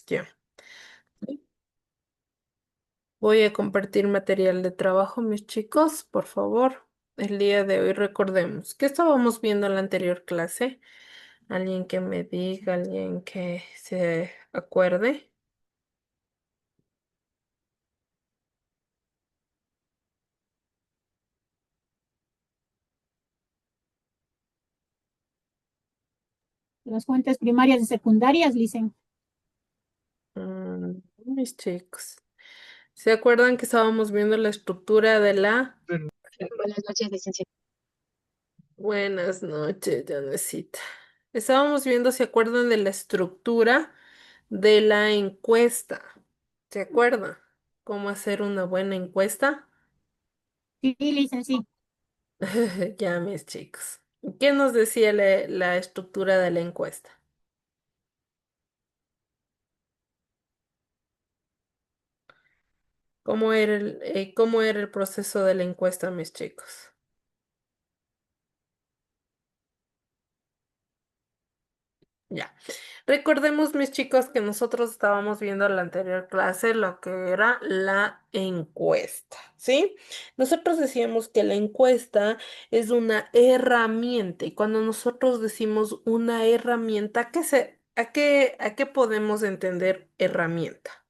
Ya. Voy a compartir material de trabajo, mis chicos, por favor. El día de hoy recordemos que estábamos viendo en la anterior clase. Alguien que me diga, alguien que se acuerde. Las fuentes primarias y secundarias, dicen. Mis chicos. ¿Se acuerdan que estábamos viendo la estructura de la... Buenas noches, licenciada. Buenas noches, Janesita. Estábamos viendo, ¿se acuerdan de la estructura de la encuesta? ¿Se acuerdan cómo hacer una buena encuesta? Sí, licenciada. Ya, mis chicos. ¿Qué nos decía la estructura de la encuesta? ¿Cómo era el proceso de la encuesta, mis chicos? Ya. Recordemos, mis chicos, que nosotros estábamos viendo en la anterior clase lo que era la encuesta, ¿sí? Nosotros decíamos que la encuesta es una herramienta y cuando nosotros decimos una herramienta, a qué podemos entender herramienta?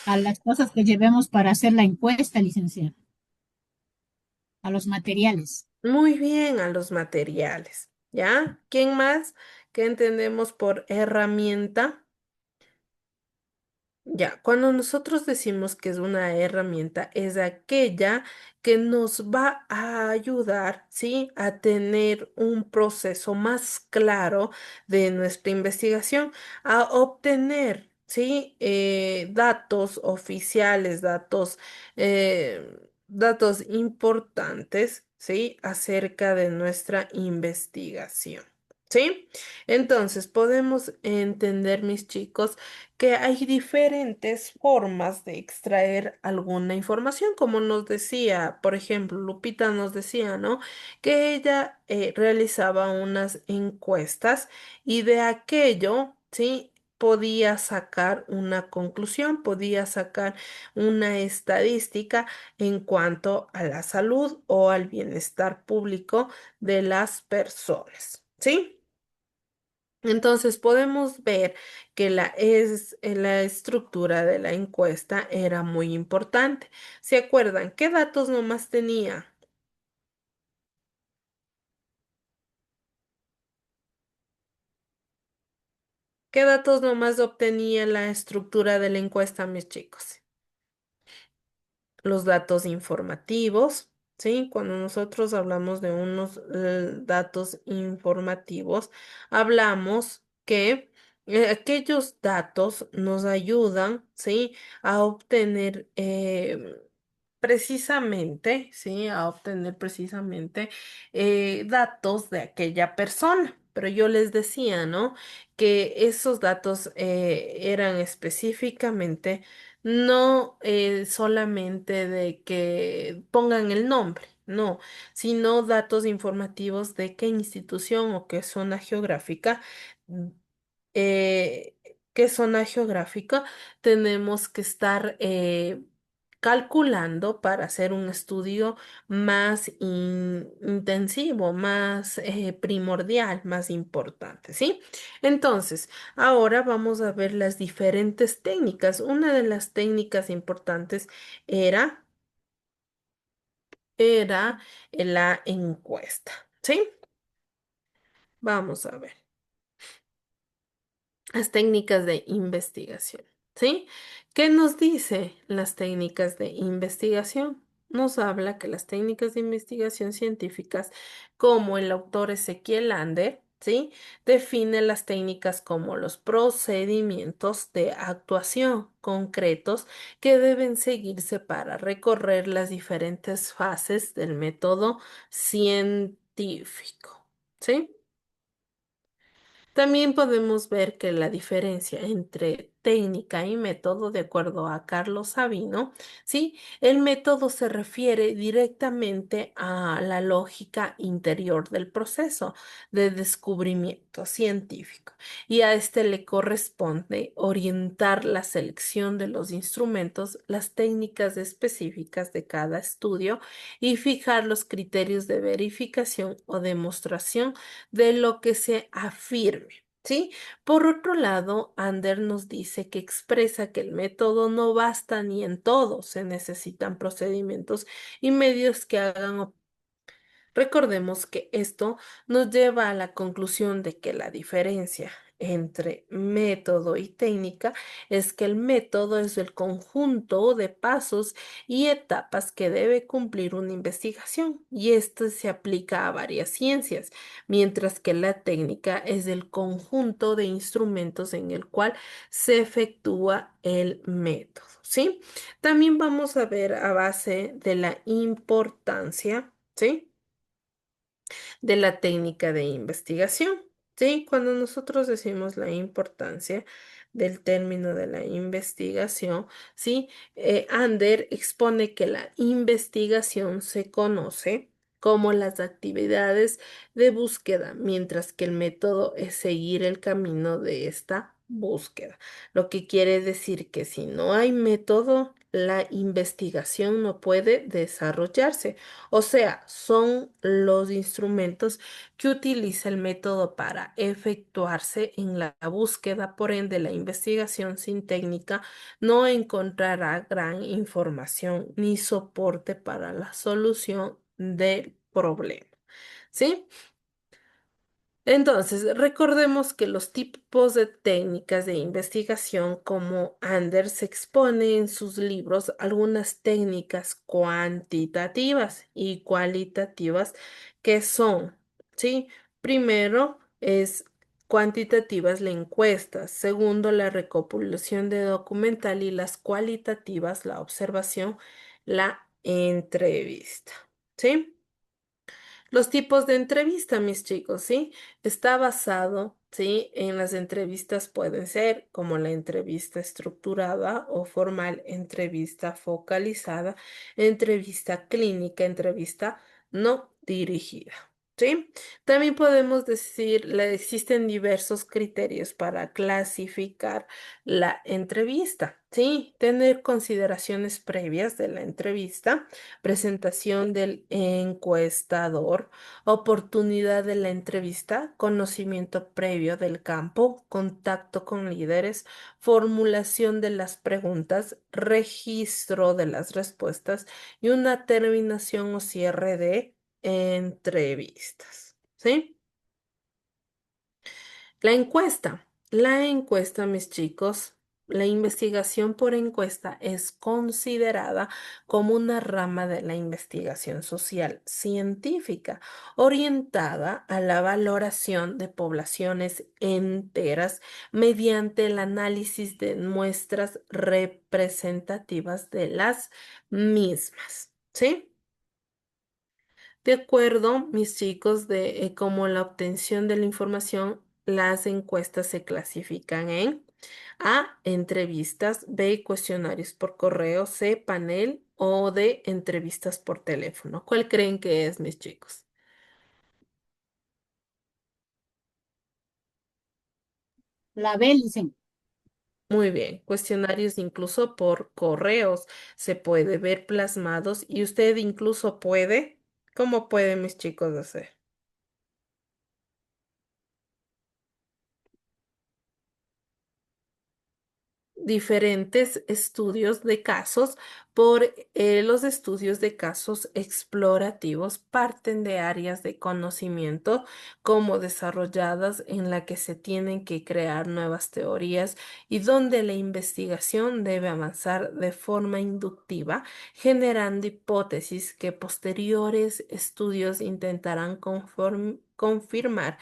A las cosas que llevemos para hacer la encuesta, licenciada. A los materiales. Muy bien, a los materiales, ¿ya? ¿Quién más? ¿Qué entendemos por herramienta? Ya, cuando nosotros decimos que es una herramienta, es aquella que nos va a ayudar, ¿sí? A tener un proceso más claro de nuestra investigación, a obtener, ¿sí? Datos oficiales, datos importantes, ¿sí? Acerca de nuestra investigación, ¿sí? Entonces, podemos entender, mis chicos, que hay diferentes formas de extraer alguna información, como nos decía, por ejemplo, Lupita nos decía, ¿no? Que ella realizaba unas encuestas y de aquello, ¿sí? Podía sacar una conclusión, podía sacar una estadística en cuanto a la salud o al bienestar público de las personas, ¿sí? Entonces podemos ver que la estructura de la encuesta era muy importante. ¿Se acuerdan qué datos nomás tenía? ¿Qué datos nomás obtenía la estructura de la encuesta, mis chicos? Los datos informativos, ¿sí? Cuando nosotros hablamos de unos datos informativos, hablamos que aquellos datos nos ayudan, ¿sí? A obtener precisamente, ¿sí? A obtener precisamente datos de aquella persona. Pero yo les decía, ¿no? Que esos datos eran específicamente no solamente de que pongan el nombre, no, sino datos informativos de qué institución o mm, eh, qué zona geográfica tenemos que estar calculando para hacer un estudio más intensivo, más primordial, más importante, ¿sí? Entonces, ahora vamos a ver las diferentes técnicas. Una de las técnicas importantes era, era la encuesta, ¿sí? Vamos a ver. Las técnicas de investigación, ¿sí? ¿Qué nos dice las técnicas de investigación? Nos habla que las técnicas de investigación científicas, como el autor Ezequiel Lander, ¿sí? Define las técnicas como los procedimientos de actuación concretos que deben seguirse para recorrer las diferentes fases del método científico, ¿sí? También podemos ver que la diferencia entre técnica y método, de acuerdo a Carlos Sabino, ¿sí? El método se refiere directamente a la lógica interior del proceso de descubrimiento científico y a este le corresponde orientar la selección de los instrumentos, las técnicas específicas de cada estudio y fijar los criterios de verificación o demostración de lo que se afirme. ¿Sí? Por otro lado, Ander nos dice que expresa que el método no basta ni en todo, se necesitan procedimientos y medios que hagan. Recordemos que esto nos lleva a la conclusión de que la diferencia entre método y técnica es que el método es el conjunto de pasos y etapas que debe cumplir una investigación y esto se aplica a varias ciencias, mientras que la técnica es el conjunto de instrumentos en el cual se efectúa el método, ¿sí? También vamos a ver a base de la importancia, ¿sí? De la técnica de investigación. ¿Sí? Cuando nosotros decimos la importancia del término de la investigación, ¿sí? Ander expone que la investigación se conoce como las actividades de búsqueda, mientras que el método es seguir el camino de esta búsqueda. Lo que quiere decir que si no hay método, la investigación no puede desarrollarse. O sea, son los instrumentos que utiliza el método para efectuarse en la búsqueda. Por ende, la investigación sin técnica no encontrará gran información ni soporte para la solución del problema. ¿Sí? Entonces, recordemos que los tipos de técnicas de investigación, como Anders expone en sus libros, algunas técnicas cuantitativas y cualitativas que son, ¿sí? Primero es cuantitativas la encuesta, segundo la recopilación de documental y las cualitativas la observación, la entrevista, ¿sí? Los tipos de entrevista, mis chicos, ¿sí? Está basado, ¿sí? En las entrevistas pueden ser como la entrevista estructurada o formal, entrevista focalizada, entrevista clínica, entrevista no dirigida. ¿Sí? También podemos decir, existen diversos criterios para clasificar la entrevista, ¿sí? Tener consideraciones previas de la entrevista, presentación del encuestador, oportunidad de la entrevista, conocimiento previo del campo, contacto con líderes, formulación de las preguntas, registro de las respuestas y una terminación o cierre de entrevistas. ¿Sí? La encuesta. La encuesta, mis chicos, la investigación por encuesta es considerada como una rama de la investigación social científica orientada a la valoración de poblaciones enteras mediante el análisis de muestras representativas de las mismas. ¿Sí? De acuerdo, mis chicos, de cómo la obtención de la información, las encuestas se clasifican en A, entrevistas, B, cuestionarios por correo, C, panel o D, entrevistas por teléfono. ¿Cuál creen que es, mis chicos? La B, dicen. Muy bien, cuestionarios incluso por correos se puede ver plasmados y usted incluso puede, ¿cómo pueden mis chicos hacer? Diferentes estudios de casos. Por los estudios de casos explorativos parten de áreas de conocimiento como desarrolladas en la que se tienen que crear nuevas teorías y donde la investigación debe avanzar de forma inductiva, generando hipótesis que posteriores estudios intentarán confirmar.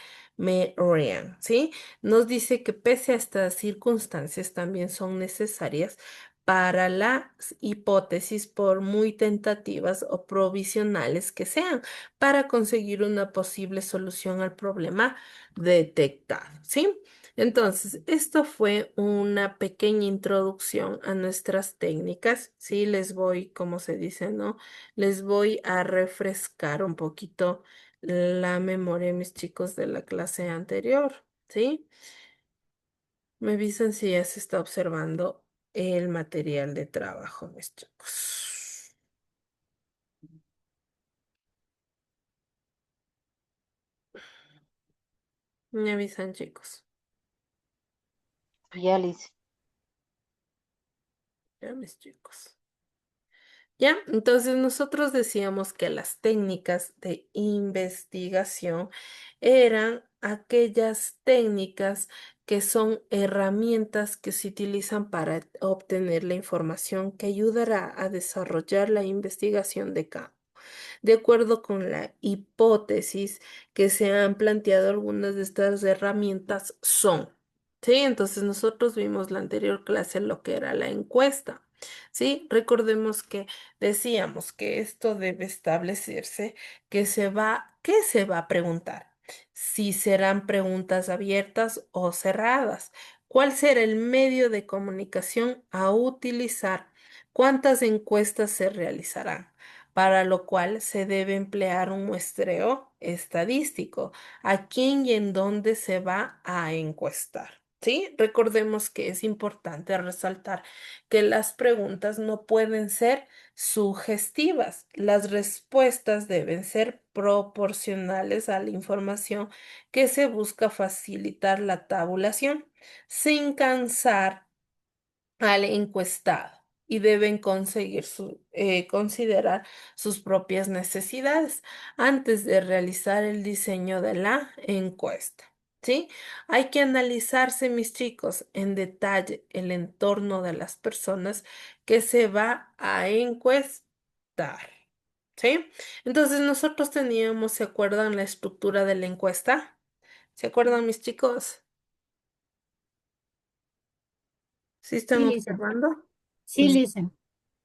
¿Sí? Nos dice que pese a estas circunstancias también son necesarias para las hipótesis, por muy tentativas o provisionales que sean, para conseguir una posible solución al problema detectado, ¿sí? Entonces, esto fue una pequeña introducción a nuestras técnicas. Sí, les voy, como se dice, ¿no? Les voy a refrescar un poquito la memoria, mis chicos, de la clase anterior. ¿Sí? Me avisan si ya se está observando el material de trabajo, mis chicos. Me avisan, chicos. Ya, Liz. Ya, mis chicos. ¿Ya? Entonces nosotros decíamos que las técnicas de investigación eran aquellas técnicas que son herramientas que se utilizan para obtener la información que ayudará a desarrollar la investigación de campo. De acuerdo con la hipótesis que se han planteado, algunas de estas herramientas son, ¿sí? Entonces nosotros vimos la anterior clase lo que era la encuesta, ¿sí? Recordemos que decíamos que esto debe establecerse, ¿qué se va a preguntar? Si serán preguntas abiertas o cerradas. ¿Cuál será el medio de comunicación a utilizar? ¿Cuántas encuestas se realizarán? Para lo cual se debe emplear un muestreo estadístico. ¿A quién y en dónde se va a encuestar? ¿Sí? Recordemos que es importante resaltar que las preguntas no pueden ser sugestivas. Las respuestas deben ser proporcionales a la información que se busca facilitar la tabulación, sin cansar al encuestado y deben considerar sus propias necesidades antes de realizar el diseño de la encuesta. ¿Sí? Hay que analizarse, mis chicos, en detalle el entorno de las personas que se va a encuestar. ¿Sí? Entonces nosotros teníamos, ¿se acuerdan la estructura de la encuesta? ¿Se acuerdan, mis chicos? ¿Sí están Sí, Lisa. observando? Sí, Lisa.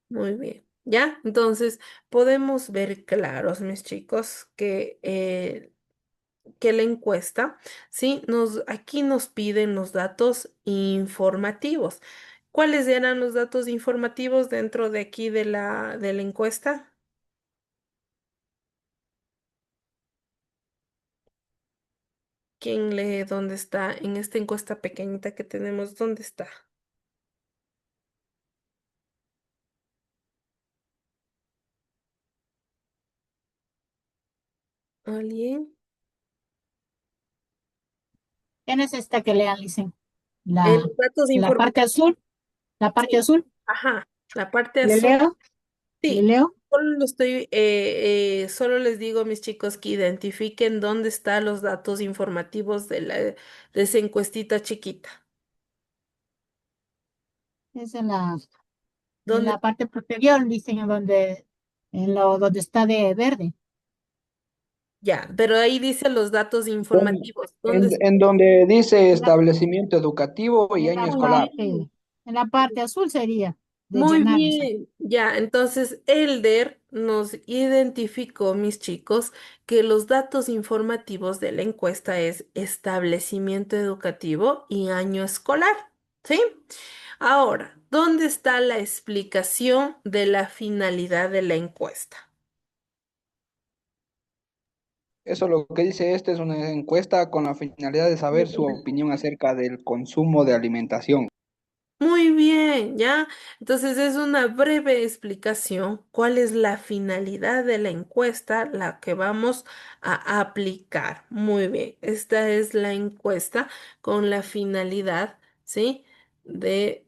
Muy bien, ¿ya? Entonces, podemos ver claros, mis chicos, que la encuesta, ¿sí? Aquí nos piden los datos informativos. ¿Cuáles eran los datos informativos dentro de aquí de la encuesta? ¿Quién lee dónde está? En esta encuesta pequeñita que tenemos, ¿dónde está? ¿Alguien? ¿Quién es esta que lean, Lisa? Los La, datos la parte informativos. azul, la parte Sí, azul. ajá, la parte ¿Le azul. leo? ¿Le Sí, leo? solo les digo a mis chicos que identifiquen dónde están los datos informativos de esa encuestita chiquita. Es en ¿Dónde? la parte posterior, dicen, donde está de verde. Ya, pero ahí dice los datos informativos. ¿Dónde está? En donde dice En la, establecimiento educativo y en año la escolar. parte, en la parte azul sería de Muy llenar, dice. bien, ya, entonces Elder nos identificó, mis chicos, que los datos informativos de la encuesta es establecimiento educativo y año escolar, ¿sí? Ahora, ¿dónde está la explicación de la finalidad de la encuesta? Eso lo que dice este es una encuesta con la finalidad de saber su opinión acerca del consumo de alimentación. Muy bien, ¿ya? Entonces es una breve explicación cuál es la finalidad de la encuesta, la que vamos a aplicar. Muy bien, esta es la encuesta con la finalidad, ¿sí? De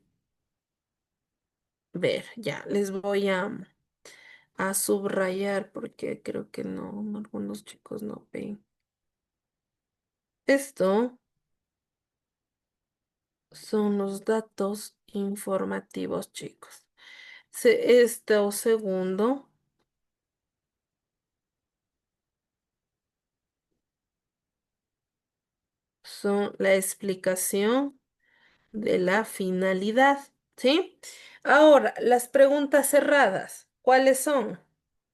ver, ya, les voy a subrayar porque creo que no, algunos chicos no ven. Esto son los datos informativos, chicos. Esto segundo son la explicación de la finalidad, ¿sí? Ahora, las preguntas cerradas, ¿cuáles son?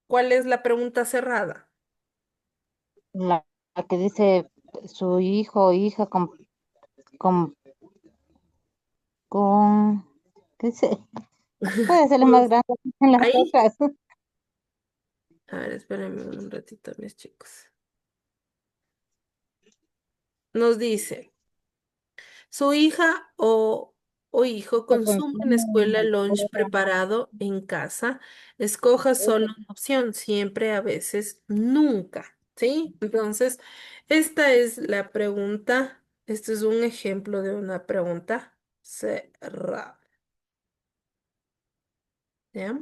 ¿Cuál es la pregunta cerrada? La que dice su hijo o hija con, ¿qué sé? Puede ser más Pues, grande en las ahí, otras. a ver, espérenme un ratito, mis chicos. Nos dice, su hija o hijo Lo consume en la consumo en escuela la lunch escuela. preparado en casa. Escoja solo una opción, siempre, a veces, nunca. ¿Sí? Entonces, esta es la pregunta. Este es un ejemplo de una pregunta cerrada. ¿Ya?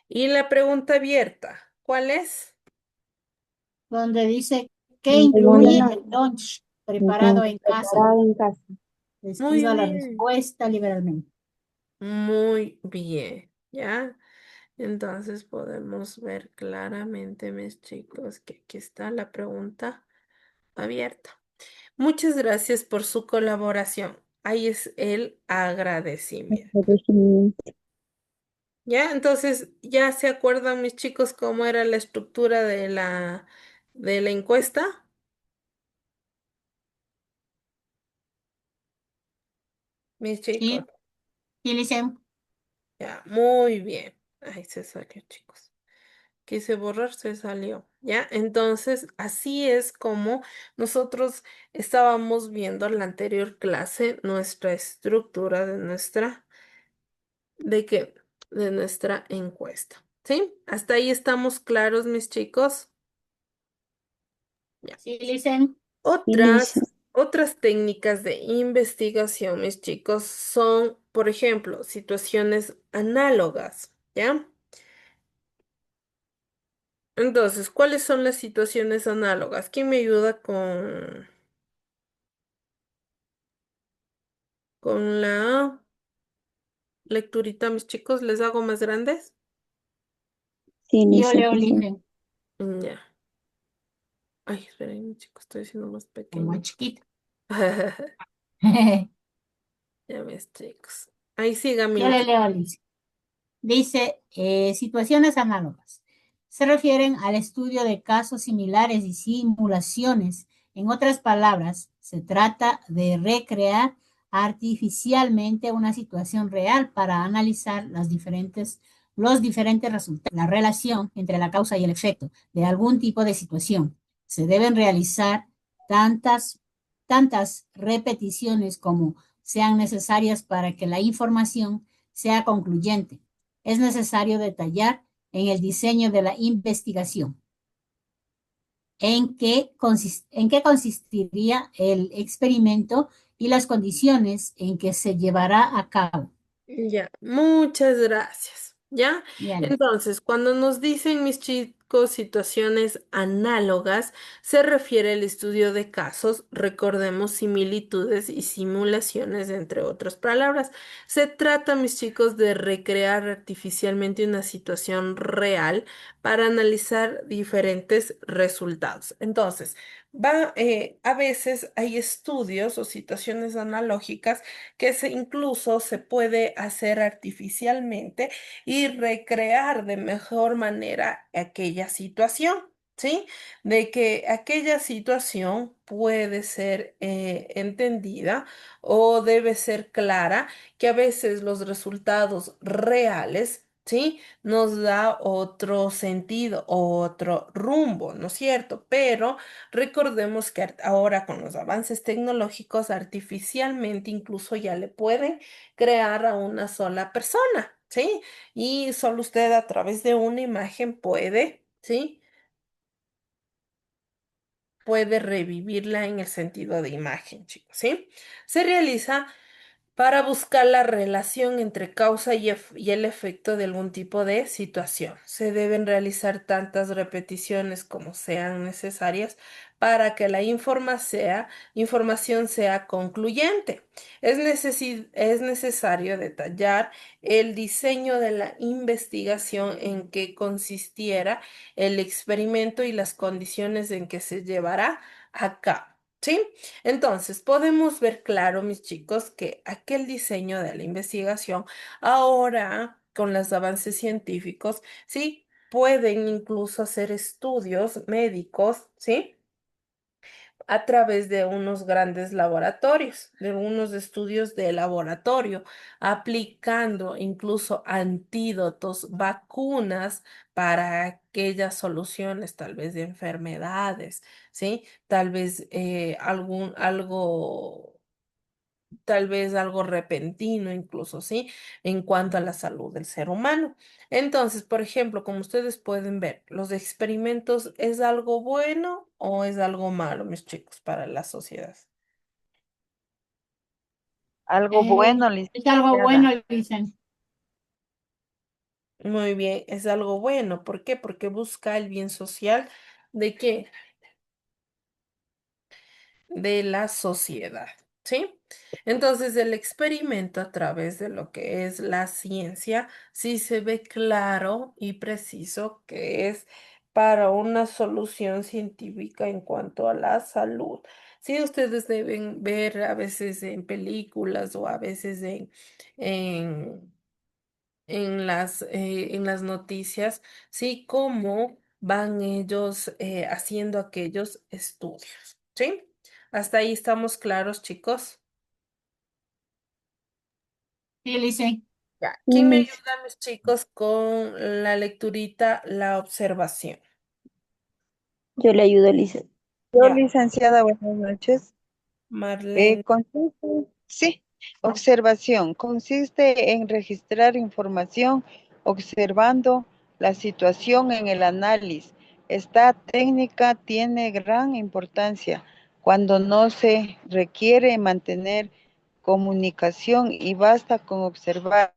Y la pregunta abierta, ¿cuál es? Donde dice que En incluye segundo, el lunch preparado entonces, en casa. preparado en casa. Muy Escriba la bien, respuesta liberalmente. muy bien, ¿ya? Entonces podemos ver claramente, mis chicos, que aquí está la pregunta abierta. Muchas gracias por su colaboración. Ahí es el agradecimiento. Agradecimiento. ¿Ya? Entonces, ¿ya se acuerdan, mis chicos, cómo era la estructura de la encuesta? Mis chicos. Sí, y dicen, Ya, muy bien. Ahí se salió, chicos. Quise borrar, se salió. ¿Ya? Entonces, así es como nosotros estábamos viendo en la anterior clase nuestra estructura ¿de qué? De nuestra encuesta. ¿Sí? Hasta ahí estamos claros, mis chicos. Ya. sí, dicen, Y listo. Otras técnicas de investigación, mis chicos, son, por ejemplo, situaciones análogas. ¿Ya? Entonces, ¿cuáles son las situaciones análogas? ¿Quién me ayuda con la lecturita, mis chicos? ¿Les hago más grandes? Sí, yo listo, leo, por favor. dicen, Ya. Ay, esperen, mis chicos, estoy haciendo más como pequeño. chiquito. Ya ves, chicos. Ahí siga mi Yo le niño. leo, dice. Dice, situaciones análogas. Se refieren al estudio de casos similares y simulaciones. En otras palabras, se trata de recrear artificialmente una situación real para analizar los diferentes resultados, la relación entre la causa y el efecto de algún tipo de situación. Se deben realizar tantas, tantas repeticiones como sean necesarias para que la información sea concluyente. Es necesario detallar en el diseño de la investigación en qué consistiría el experimento y las condiciones en que se llevará a cabo. Ya, muchas gracias. ¿Ya? Ya, Entonces, cuando nos dicen mis chicos situaciones análogas, se refiere al estudio de casos, recordemos similitudes y simulaciones, entre otras palabras. Se trata, mis chicos, de recrear artificialmente una situación real para analizar diferentes resultados. Entonces, a veces hay estudios o situaciones analógicas que incluso se puede hacer artificialmente y recrear de mejor manera aquella situación, ¿sí? De que aquella situación puede ser entendida o debe ser clara, que a veces los resultados reales, ¿sí? Nos da otro sentido, otro rumbo, ¿no es cierto? Pero recordemos que ahora con los avances tecnológicos, artificialmente incluso ya le pueden crear a una sola persona, ¿sí? Y solo usted a través de una imagen puede, ¿sí? Puede revivirla en el sentido de imagen, chicos, ¿sí? Se realiza para buscar la relación entre causa y el efecto de algún tipo de situación. Se deben realizar tantas repeticiones como sean necesarias para que la información sea concluyente. Es necesario detallar el diseño de la investigación en que consistiera el experimento y las condiciones en que se llevará a cabo. ¿Sí? Entonces, podemos ver claro, mis chicos, que aquel diseño de la investigación ahora, con los avances científicos, sí, pueden incluso hacer estudios médicos, ¿sí? a través de unos grandes laboratorios, de unos estudios de laboratorio, aplicando incluso antídotos, vacunas para aquellas soluciones, tal vez de enfermedades, ¿sí? Tal vez tal vez algo repentino incluso, ¿sí? En cuanto a la salud del ser humano. Entonces, por ejemplo, como ustedes pueden ver, los experimentos ¿es algo bueno o es algo malo, mis chicos, para la sociedad? Algo bueno, Es algo bueno, licenciada. dicen. Muy bien, es algo bueno. ¿Por qué? Porque busca el bien social de qué? De la sociedad, ¿sí? Entonces, el experimento a través de lo que es la ciencia, sí se ve claro y preciso que es para una solución científica en cuanto a la salud. Sí, ustedes deben ver a veces en películas o a veces en, en las noticias, sí, cómo van ellos haciendo aquellos estudios, ¿sí? Hasta ahí estamos claros, chicos. Sí, dicen. Ya. Sí, ¿Quién me Miss. ayuda, mis chicos, con la lecturita, la observación? Yo le ayudo, Lisa. Yo, Ya, licenciada, buenas noches. Marlene. Sí, observación. Consiste en registrar información observando la situación en el análisis. Esta técnica tiene gran importancia cuando no se requiere mantener comunicación y basta con observar.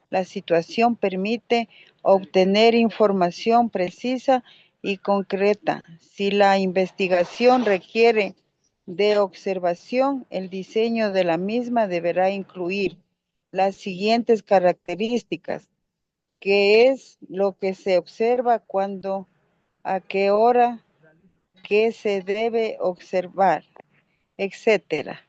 La situación permite obtener información precisa y concreta. Si la investigación requiere de observación, el diseño de la misma deberá incluir las siguientes características: qué es lo que se observa, cuándo, a qué hora, qué se debe observar, etcétera.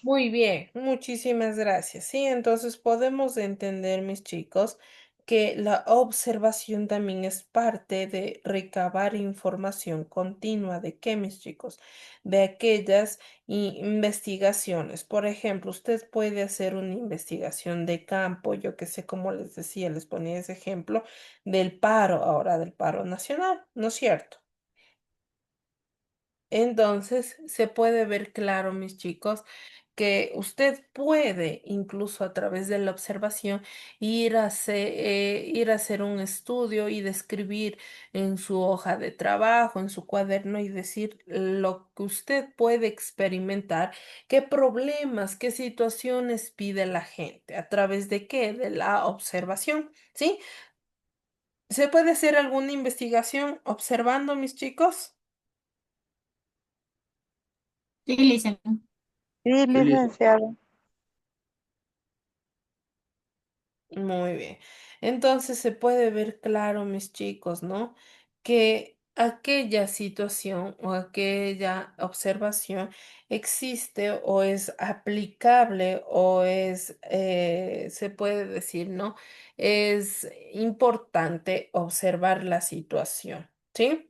Muy bien, muchísimas gracias. Sí, entonces podemos entender, mis chicos, que la observación también es parte de recabar información continua. ¿De qué, mis chicos? De aquellas investigaciones. Por ejemplo, usted puede hacer una investigación de campo, yo que sé, como les decía, les ponía ese ejemplo del paro, ahora del paro nacional, ¿no es cierto? Entonces, se puede ver claro, mis chicos, que usted puede, incluso a través de la observación, ir a hacer un estudio y describir en su hoja de trabajo, en su cuaderno y decir lo que usted puede experimentar, qué problemas, qué situaciones pide la gente, a través de qué, de la observación, ¿sí? ¿Se puede hacer alguna investigación observando, mis chicos? Sí, dicen. Sí, Sí, listo. licenciada. Muy bien. Entonces se puede ver claro, mis chicos, ¿no? Que aquella situación o aquella observación existe o es aplicable o se puede decir, ¿no? Es importante observar la situación, ¿sí?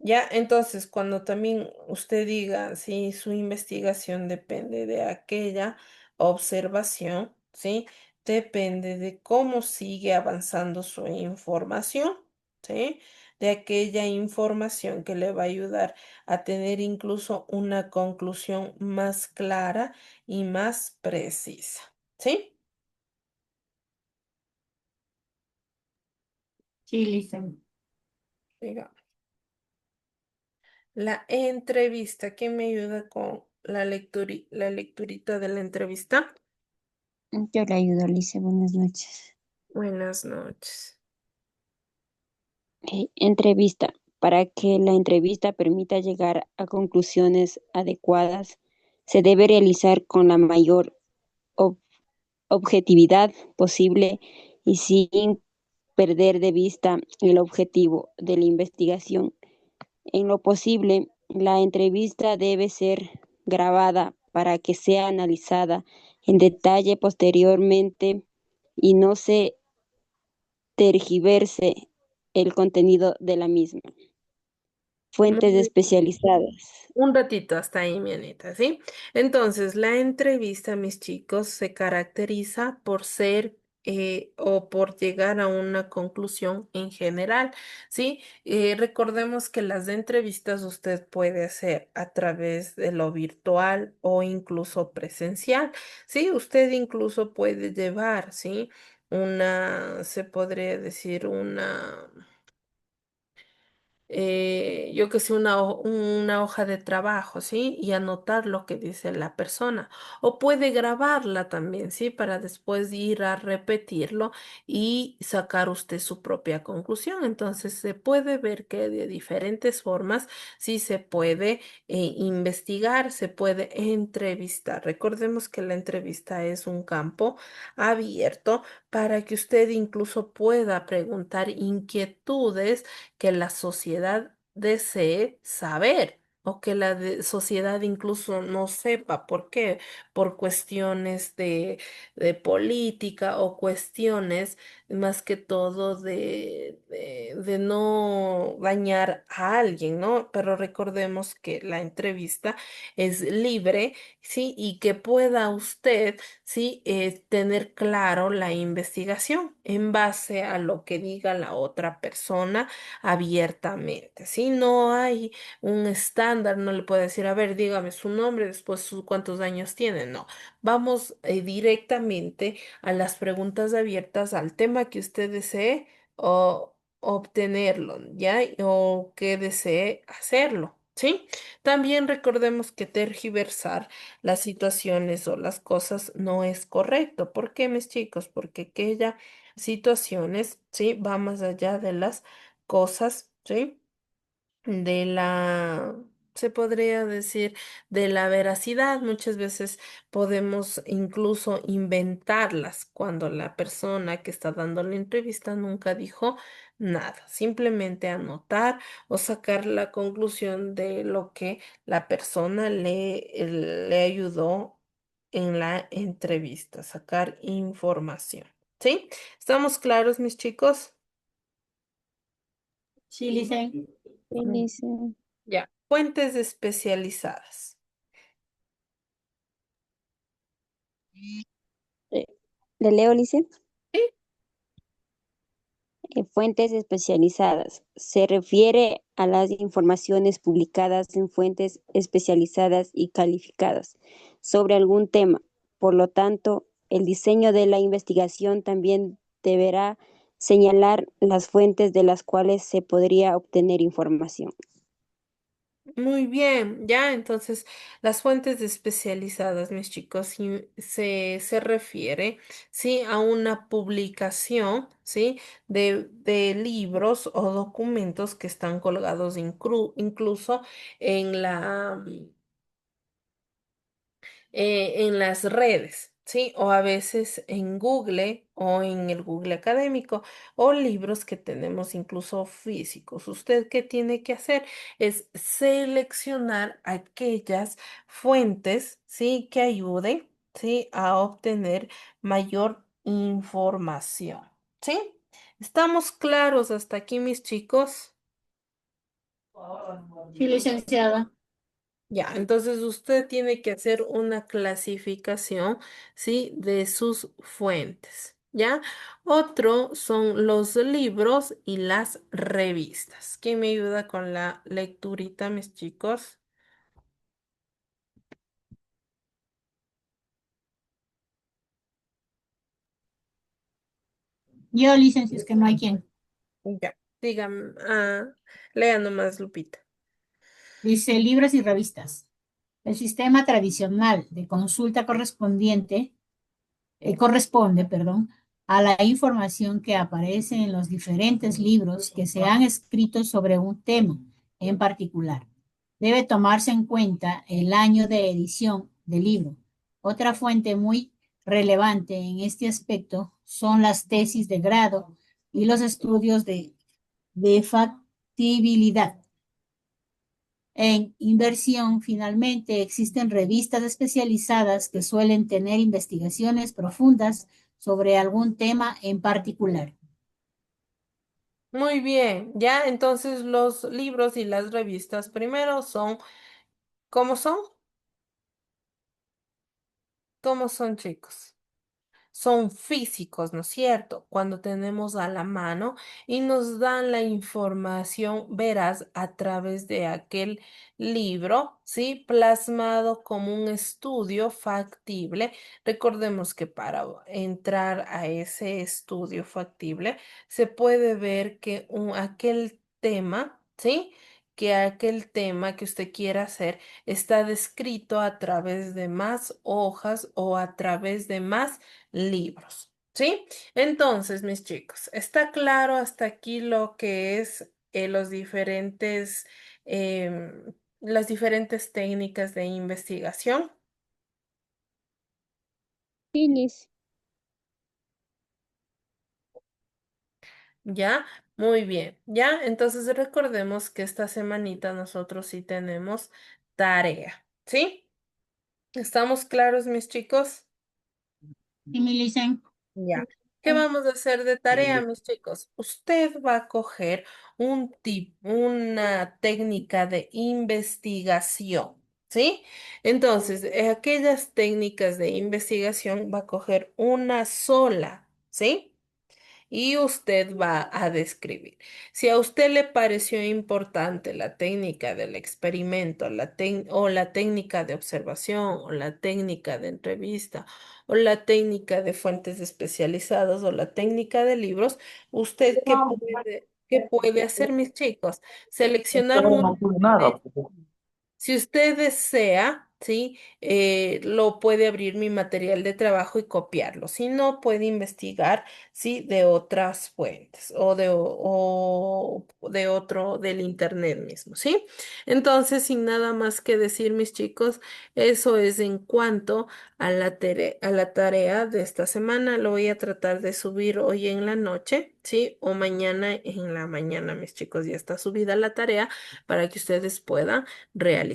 Ya, entonces, cuando también usted diga si su investigación depende de aquella observación, ¿sí? Depende de cómo sigue avanzando su información, ¿sí? De aquella información que le va a ayudar a tener incluso una conclusión más clara y más precisa, ¿sí? Sí, dicen. Diga. La entrevista, ¿quién me ayuda con la lecturita de la entrevista? Yo le ayudo, Lisa. Buenas noches. Buenas noches. Entrevista. Para que la entrevista permita llegar a conclusiones adecuadas, se debe realizar con la mayor ob- objetividad posible y sin perder de vista el objetivo de la investigación. En lo posible, la entrevista debe ser grabada para que sea analizada en detalle posteriormente y no se tergiverse el contenido de la misma. Fuentes Muy especializadas. Un ratito hasta ahí, mi Anita, ¿sí? Entonces, la entrevista, mis chicos, se caracteriza por ser o por llegar a una conclusión en general, ¿sí? Recordemos que las entrevistas usted puede hacer a través de lo virtual o incluso presencial, ¿sí? Usted incluso puede llevar, ¿sí? Se podría decir yo que sé, una hoja de trabajo, ¿sí? Y anotar lo que dice la persona. O puede grabarla también, ¿sí? Para después ir a repetirlo y sacar usted su propia conclusión. Entonces, se puede ver que de diferentes formas, sí se puede investigar, se puede entrevistar. Recordemos que la entrevista es un campo abierto para que usted incluso pueda preguntar inquietudes que la sociedad desee saber o que la sociedad incluso no sepa. ¿Por qué? Por cuestiones de política o cuestiones más que todo de no dañar a alguien, ¿no? Pero recordemos que la entrevista es libre, ¿sí? Y que pueda usted, ¿sí? Tener claro la investigación en base a lo que diga la otra persona abiertamente. Si no hay un estándar, no le puede decir, a ver, dígame su nombre, después cuántos años tiene. No, vamos directamente a las preguntas abiertas al tema que usted desee o obtenerlo, ¿ya? O que desee hacerlo. ¿Sí? También recordemos que tergiversar las situaciones o las cosas no es correcto. ¿Por qué, mis chicos? Porque aquella situaciones, ¿sí? Va más allá de las cosas, ¿sí? De se podría decir, de la veracidad. Muchas veces podemos incluso inventarlas cuando la persona que está dando la entrevista nunca dijo nada. Simplemente anotar o sacar la conclusión de lo que la persona le ayudó en la entrevista, sacar información. ¿Sí? ¿Estamos claros, mis chicos? Sí, Licen. Dice, Ya. Fuentes especializadas. eh, ¿le leo, Lice? Sí. Fuentes especializadas. Se refiere a las informaciones publicadas en fuentes especializadas y calificadas sobre algún tema. Por lo tanto, el diseño de la investigación también deberá señalar las fuentes de las cuales se podría obtener información. Muy bien, ya, entonces las fuentes especializadas, mis chicos, sí, se refiere, sí, a una publicación, sí, de libros o documentos que están colgados incluso en en las redes, ¿sí? O a veces en Google o en el Google académico o libros que tenemos incluso físicos. ¿Usted qué tiene que hacer? Es seleccionar aquellas fuentes, ¿sí? Que ayuden, ¿sí? A obtener mayor información, ¿sí? ¿Estamos claros hasta aquí, mis chicos? Sí, licenciada. Ya, entonces usted tiene que hacer una clasificación, ¿sí? De sus fuentes, ¿ya? Otro son los libros y las revistas. ¿Quién me ayuda con la lecturita, mis chicos? Yo, licencia, es que no hay quien. Ya, dígame, lea nomás, Lupita. Dice libros y revistas. El sistema tradicional de consulta corresponde, perdón, a la información que aparece en los diferentes libros que se han escrito sobre un tema en particular. Debe tomarse en cuenta el año de edición del libro. Otra fuente muy relevante en este aspecto son las tesis de grado y los estudios de factibilidad. En inversión, finalmente, existen revistas especializadas que suelen tener investigaciones profundas sobre algún tema en particular. Muy bien, ya entonces los libros y las revistas primero son, ¿cómo son? ¿Cómo son, chicos? Son físicos, ¿no es cierto? Cuando tenemos a la mano y nos dan la información veraz a través de aquel libro, ¿sí? Plasmado como un estudio factible. Recordemos que para entrar a ese estudio factible se puede ver que aquel tema, ¿sí? Que aquel tema que usted quiera hacer está descrito a través de más hojas o a través de más libros, ¿sí? Entonces, mis chicos, ¿está claro hasta aquí lo que es las diferentes técnicas de investigación? Sí, Liz. ¿Ya? Muy bien, ¿ya? Entonces recordemos que esta semanita nosotros sí tenemos tarea, ¿sí? ¿Estamos claros, mis chicos? Sí, mi licen. Ya. ¿Qué vamos a hacer de tarea, mis chicos? Usted va a coger una técnica de investigación, ¿sí? Entonces, aquellas técnicas de investigación va a coger una sola, ¿sí? Y usted va a describir. Si a usted le pareció importante la técnica del experimento, o la técnica de observación, o la técnica de entrevista, o la técnica de fuentes especializadas, o la técnica de libros, ¿usted qué puede hacer, mis chicos? Seleccionar una de si usted desea, ¿sí? Lo puede abrir mi material de trabajo y copiarlo. Si no, puede investigar, ¿sí? De otras fuentes o de otro, del internet mismo, ¿sí? Entonces, sin nada más que decir, mis chicos, eso es en cuanto a la tarea de esta semana. Lo voy a tratar de subir hoy en la noche, ¿sí? O mañana en la mañana, mis chicos, ya está subida la tarea para que ustedes puedan realizar.